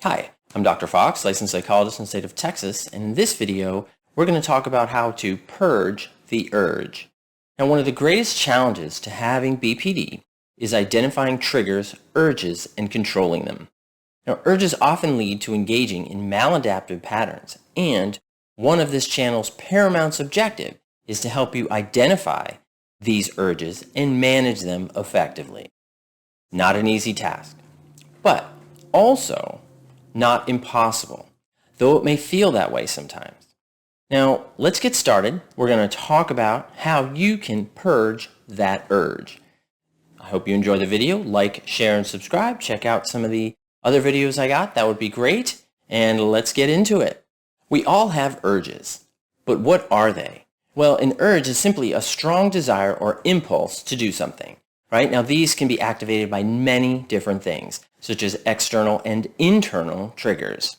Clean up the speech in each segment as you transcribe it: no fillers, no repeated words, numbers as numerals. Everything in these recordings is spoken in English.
Hi, I'm Dr. Fox, licensed psychologist in the state of Texas, and in this video, we're going to talk about how to purge the urge. Now, one of the greatest challenges to having BPD is identifying triggers, urges, and controlling them. Now, urges often lead to engaging in maladaptive patterns, and one of this channel's paramount objective is to help you identify these urges and manage them effectively. Not an easy task, but also not impossible, though it may feel that way sometimes. Now, let's get started. We're going to talk about how you can purge that urge. I hope you enjoy the video. Like, share, and subscribe. Check out some of the other videos I got. That would be great. And let's get into it. We all have urges, but what are they? Well, an urge is simply a strong desire or impulse to do something, right? Now, these can be activated by many different things, such as external and internal triggers.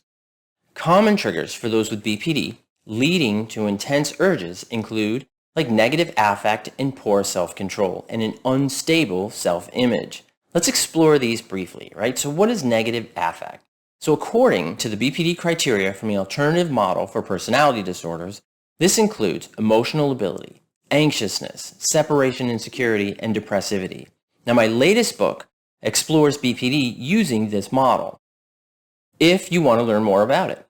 Common triggers for those with BPD leading to intense urges include like negative affect and poor self-control and an unstable self-image. Let's explore these briefly, right? So what is negative affect? So according to the BPD criteria from the alternative model for personality disorders, this includes emotional lability, anxiousness, separation insecurity, and depressivity. Now, my latest book explores BPD using this model, if you want to learn more about it.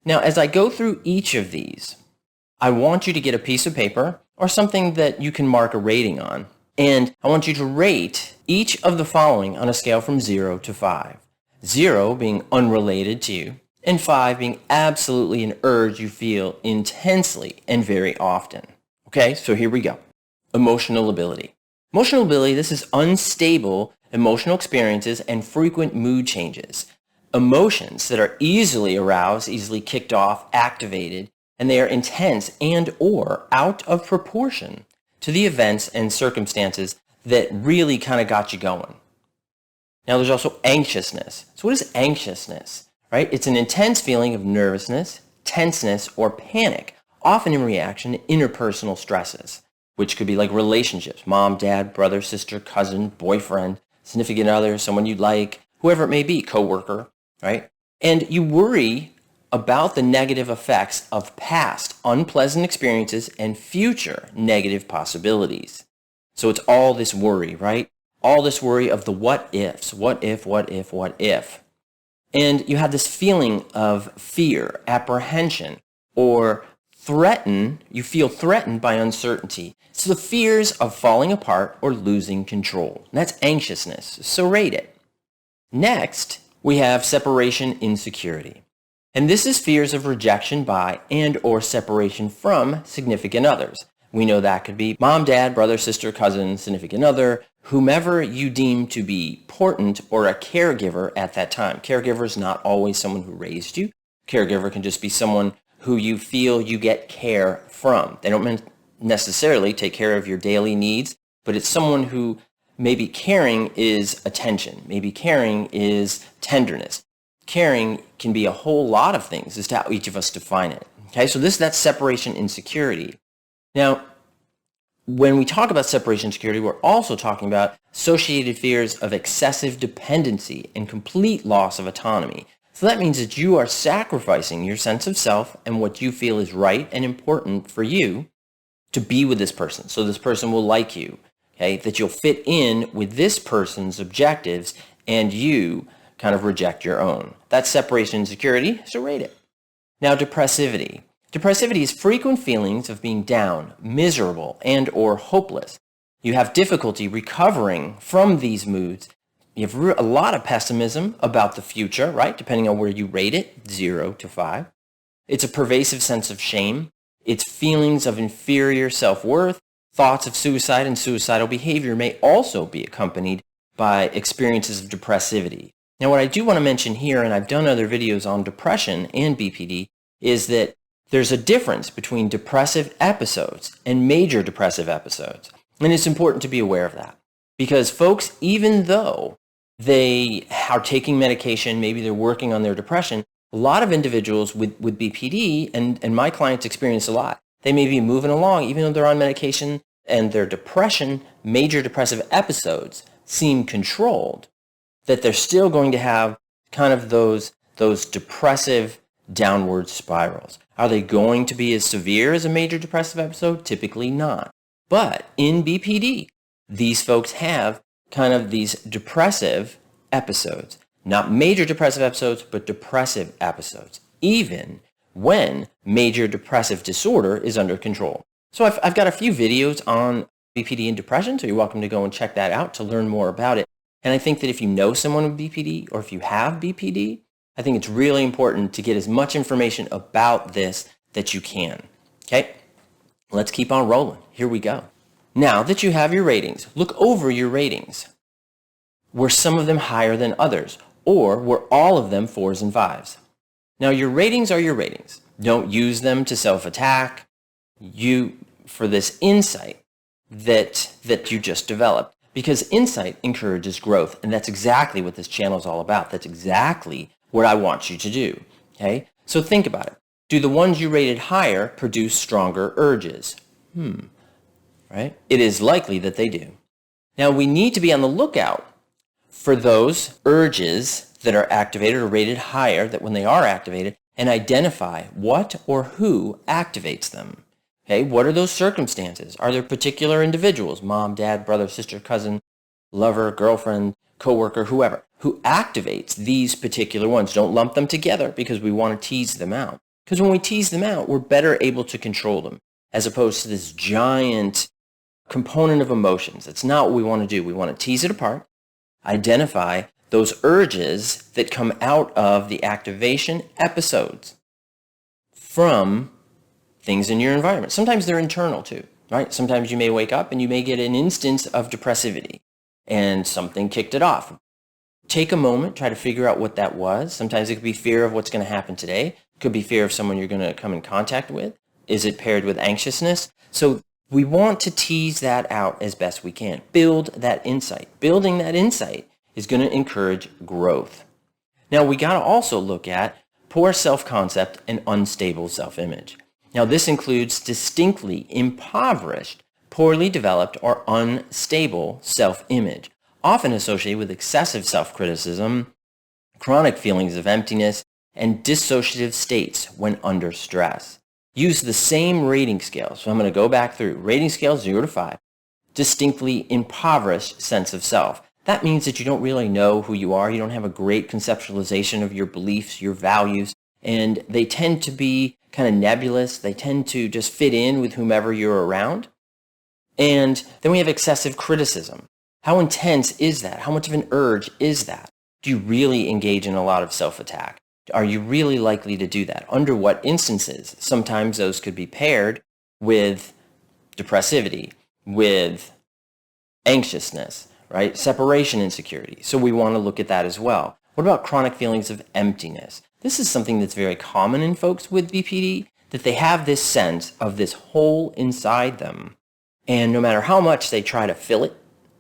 Now, as I go through each of these, I want you to get a piece of paper or something that you can mark a rating on, and I want you to rate each of the following on a scale from 0 to 5. 0 being unrelated to you, and 5 being absolutely an urge you feel intensely and very often. Okay, so here we go. Emotional ability. Emotional ability, this is unstable emotional experiences and frequent mood changes. Emotions that are easily aroused, easily kicked off, activated, and they are intense and or out of proportion to the events and circumstances that really kind of got you going. Now there's also anxiousness. So what is anxiousness? Right? It's an intense feeling of nervousness, tenseness, or panic, often in reaction to interpersonal stresses, which could be like relationships, mom, dad, brother, sister, cousin, boyfriend, significant other, someone you like, whoever it may be, coworker, right? And you worry about the negative effects of past unpleasant experiences and future negative possibilities. So it's all this worry, right? All this worry of the what ifs, what if, what if, what if. And you have this feeling of fear, apprehension, or you feel threatened by uncertainty. It's the fears of falling apart or losing control. And that's anxiousness, so rate it. Next, we have separation insecurity. And this is fears of rejection by and or separation from significant others. We know that could be mom, dad, brother, sister, cousin, significant other, whomever you deem to be important or a caregiver at that time. Caregiver is not always someone who raised you. Caregiver can just be someone who you feel you get care from. They don't necessarily take care of your daily needs, but it's someone who maybe caring is attention. Maybe caring is tenderness. Caring can be a whole lot of things as to how each of us define it. Okay, so that's separation insecurity. Now, when we talk about separation insecurity, we're also talking about associated fears of excessive dependency and complete loss of autonomy. So that means that you are sacrificing your sense of self and what you feel is right and important for you to be with this person. So this person will like you, okay? That you'll fit in with this person's objectives and you kind of reject your own. That's separation insecurity, so rate it. Now, depressivity. Depressivity is frequent feelings of being down, miserable, and or hopeless. You have difficulty recovering from these moods. You have a lot of pessimism about the future, right? Depending on where you rate it, 0 to 5. It's a pervasive sense of shame. It's feelings of inferior self-worth. Thoughts of suicide and suicidal behavior may also be accompanied by experiences of depressivity. Now, what I do want to mention here, and I've done other videos on depression and BPD, is that there's a difference between depressive episodes and major depressive episodes. And it's important to be aware of that. Because folks, even though they are taking medication, maybe they're working on their depression, a lot of individuals with BPD, and my clients experience a lot, they may be moving along even though they're on medication and their depression, major depressive episodes seem controlled, that they're still going to have kind of those those depressive downward spirals. Are they going to be as severe as a major depressive episode? Typically not. But in BPD, these folks have kind of these depressive episodes. Not major depressive episodes, but depressive episodes, even when major depressive disorder is under control. So I've got a few videos on BPD and depression, so you're welcome to go and check that out to learn more about it. And I think that if you know someone with BPD or if you have BPD, I think it's really important to get as much information about this that you can. Okay, let's keep on rolling. Here we go. Now that you have your ratings, look over your ratings. Were some of them higher than others, or were all of them 4s and 5s? Now your ratings are your ratings. Don't use them to self-attack. For this insight that you just developed, because insight encourages growth, and that's exactly what this channel is all about. That's exactly what I want you to do. Okay, so think about it. Do the ones you rated higher produce stronger urges? Right? It is likely that they do. Now we need to be on the lookout for those urges that are activated or rated higher, that when they are activated, and identify what or who activates them. Okay, what are those circumstances? Are there particular individuals, mom, dad, brother, sister, cousin, lover, girlfriend, coworker, whoever, who activates these particular ones? Don't lump them together because we want to tease them out. Because when we tease them out, we're better able to control them as opposed to this giant component of emotions. That's not what we want to do. We want to tease it apart, identify those urges that come out of the activation episodes from things in your environment. Sometimes they're internal too, right? Sometimes you may wake up and you may get an instance of depressivity and something kicked it off. Take a moment, try to figure out what that was. Sometimes it could be fear of what's going to happen today. It could be fear of someone you're going to come in contact with. Is it paired with anxiousness? So we want to tease that out as best we can. Build that insight. Building that insight is going to encourage growth. Now we got to also look at poor self-concept and unstable self-image. Now, this includes distinctly impoverished, poorly developed, or unstable self-image, often associated with excessive self-criticism, chronic feelings of emptiness, and dissociative states when under stress. Use the same rating scale. So I'm going to go back through. Rating scale 0 to 5. Distinctly impoverished sense of self. That means that you don't really know who you are. You don't have a great conceptualization of your beliefs, your values, and they tend to be kind of nebulous. They tend to just fit in with whomever you're around. And then we have excessive criticism. How intense is that? How much of an urge is that? Do you really engage in a lot of self-attack? Are you really likely to do that? Under what instances? Sometimes those could be paired with depressivity, with anxiousness, right? Separation insecurity. So we want to look at that as well. What about chronic feelings of emptiness? This is something that's very common in folks with BPD, that they have this sense of this hole inside them. And no matter how much they try to fill it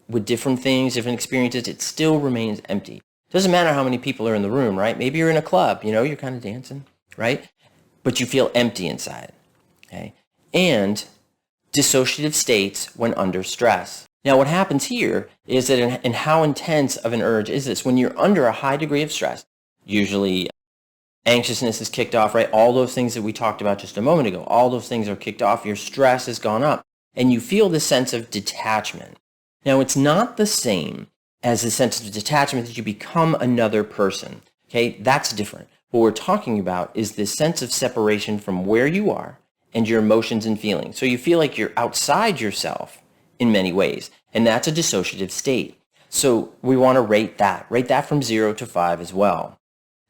with different things, different experiences, it still remains empty. Doesn't matter how many people are in the room, right? Maybe you're in a club, you're kind of dancing, right? But you feel empty inside, okay? And dissociative states when under stress. Now, what happens here is that in how intense of an urge is this? When you're under a high degree of stress, usually anxiousness is kicked off, right? All those things that we talked about just a moment ago, all those things are kicked off. Your stress has gone up, and you feel this sense of detachment. Now, it's not the same as the sense of detachment that you become another person, okay? That's different. What we're talking about is this sense of separation from where you are and your emotions and feelings. So you feel like you're outside yourself in many ways, and that's a dissociative state. So we want to rate that from 0 to 5 as well.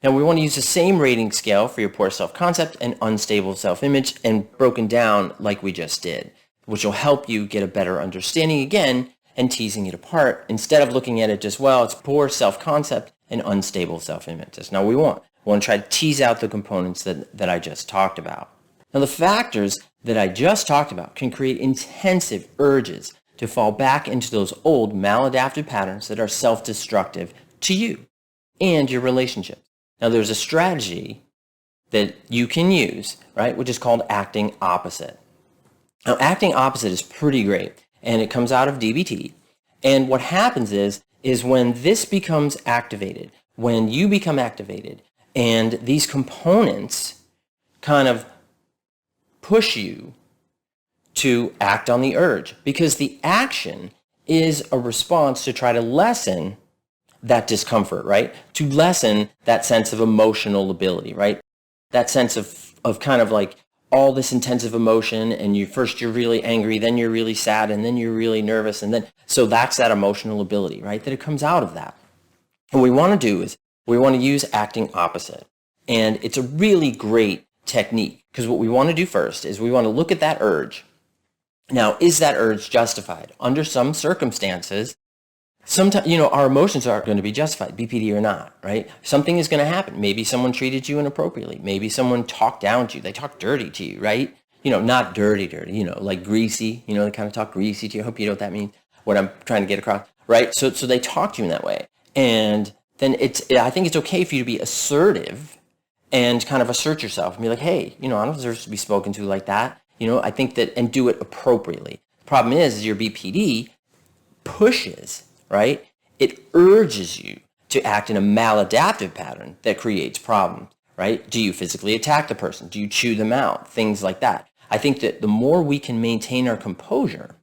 Now, we want to use the same rating scale for your poor self-concept and unstable self-image and broken down like we just did, which will help you get a better understanding again and teasing it apart instead of looking at it just, well, it's poor self-concept and unstable self-image. That's not what we want. We want to try to tease out the components that I just talked about. Now, the factors that I just talked about can create intensive urges to fall back into those old maladaptive patterns that are self-destructive to you and your relationships. Now, there's a strategy that you can use, right, which is called acting opposite. Now, acting opposite is pretty great, and it comes out of DBT. And what happens is when this becomes activated, when you become activated, And these components kind of push you to act on the urge, because the action is a response to try to lessen that discomfort, right? To lessen that sense of emotional lability, right? That sense of kind of like all this intensive emotion, and you're really angry, then you're really sad, and then you're really nervous, and then, so that's that emotional lability, right? That it comes out of that. What we want to do is we want to use acting opposite. And it's a really great technique, because what we want to do first is we want to look at that urge. Now, is that urge justified? Under some circumstances, sometimes, our emotions are going to be justified, BPD or not, right? Something is going to happen. Maybe someone treated you inappropriately. Maybe someone talked down to you. They talked dirty to you, right? Not dirty, like greasy, they kind of talk greasy to you. I hope you know what that means, what I'm trying to get across, right? So they talk to you in that way. And then I think it's okay for you to be assertive and kind of assert yourself and be like, hey, I don't deserve to be spoken to like that. I think that, and do it appropriately. The problem is your BPD pushes, right? It urges you to act in a maladaptive pattern that creates problems, right? Do you physically attack the person? Do you chew them out? Things like that. I think that the more we can maintain our composure,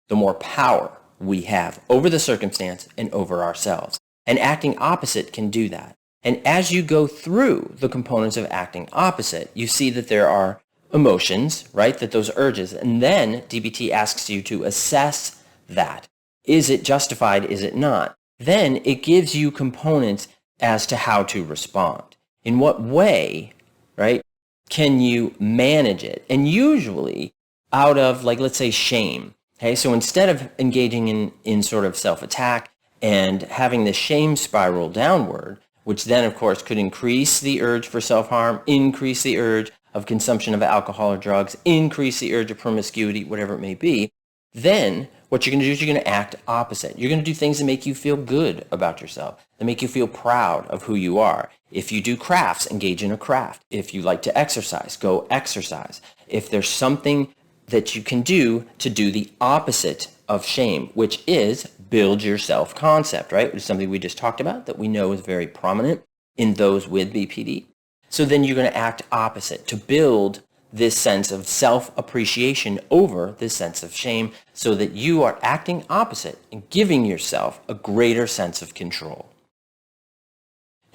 the more power we have over the circumstance and over ourselves. And acting opposite can do that. And as you go through the components of acting opposite, you see that there are emotions, right? That those urges. And then DBT asks you to assess that. Is it justified? Is it not? Then it gives you components as to how to respond. In what way, right, can you manage it? And usually out of, like, let's say shame. Okay, so instead of engaging in sort of self-attack and having the shame spiral downward, which then, of course, could increase the urge for self-harm, increase the urge of consumption of alcohol or drugs, increase the urge of promiscuity, whatever it may be, then what you're going to do is you're going to act opposite. You're going to do things that make you feel good about yourself, that make you feel proud of who you are. If you do crafts, engage in a craft. If you like to exercise, go exercise. If there's something that you can do to do the opposite of shame, which is build your self-concept, right? Which is something we just talked about that we know is very prominent in those with BPD. So then you're going to act opposite to build this sense of self-appreciation over this sense of shame, so that you are acting opposite and giving yourself a greater sense of control.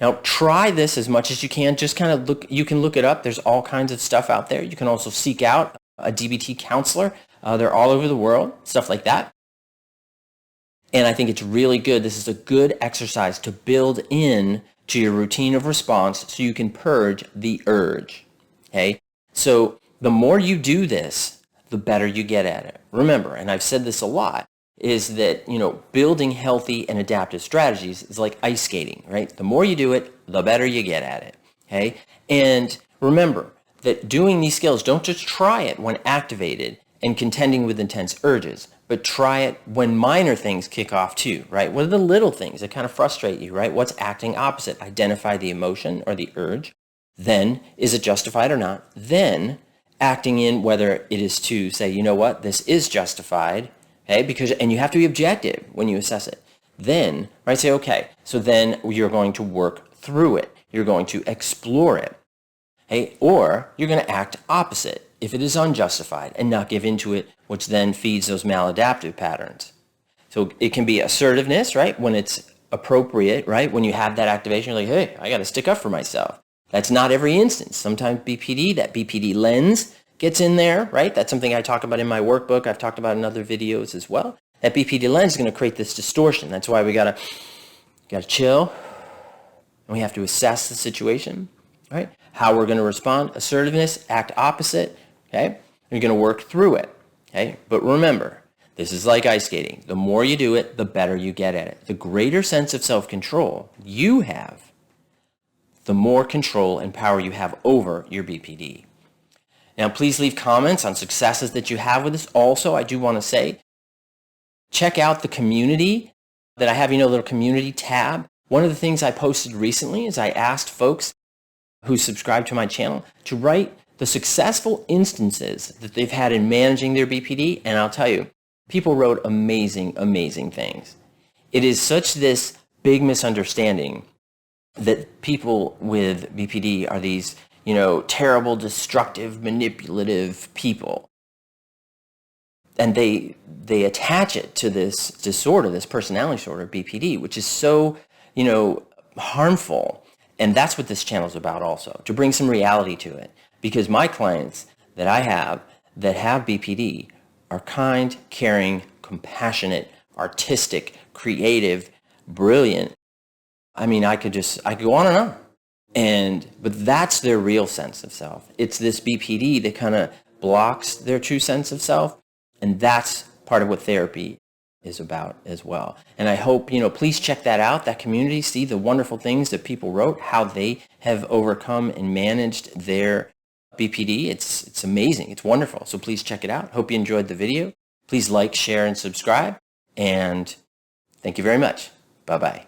Now, try this as much as you can. Just kind of look, you can look it up. There's all kinds of stuff out there. You can also seek out a DBT counselor. They're all over the world, stuff like that. And I think it's really good. This is a good exercise to build in to your routine of response so you can purge the urge. Okay? So the more you do this, the better you get at it. Remember, and I've said this a lot, is that, building healthy and adaptive strategies is like ice skating, right? The more you do it, the better you get at it. Okay? And remember that doing these skills, don't just try it when activated and contending with intense urges, but try it when minor things kick off too, right? What are the little things that kind of frustrate you, right? What's acting opposite? Identify the emotion or the urge. Then, is it justified or not? Then, acting in whether it is to say, you know what, this is justified, okay? And you have to be objective when you assess it. Then, right, say, okay, so then you're going to work through it. You're going to explore it, okay? Or you're going to act opposite if it is unjustified and not give into it, which then feeds those maladaptive patterns. So it can be assertiveness, right? When it's appropriate, right? When you have that activation, you're like, hey, I got to stick up for myself. That's not every instance. Sometimes BPD, that BPD lens gets in there, right? That's something I talk about in my workbook. I've talked about in other videos as well. That BPD lens is going to create this distortion. That's why we gotta chill, and we have to assess the situation, right? How we're going to respond. Assertiveness, act opposite, okay? You're going to work through it, okay? But remember, this is like ice skating. The more you do it, the better you get at it. The greater sense of self-control you have, the more control and power you have over your BPD. Now, please leave comments on successes that you have with this. Also, I do want to say, check out the community that I have, a little community tab. One of the things I posted recently is I asked folks who subscribe to my channel to write the successful instances that they've had in managing their BPD, and I'll tell you, people wrote amazing, amazing things. It is such this big misunderstanding that people with BPD are these, terrible, destructive, manipulative people. And they attach it to this disorder, this personality disorder, BPD, which is so, harmful. And that's what this channel is about also, to bring some reality to it. Because my clients that I have that have BPD are kind, caring, compassionate, artistic, creative, brilliant. I mean, I could go on and on. But that's their real sense of self. It's this BPD that kind of blocks their true sense of self. And that's part of what therapy is about as well. And I hope, please check that out, that community, see the wonderful things that people wrote, how they have overcome and managed their BPD. It's amazing. It's wonderful. So please check it out. Hope you enjoyed the video. Please like, share, and subscribe. And thank you very much. Bye-bye.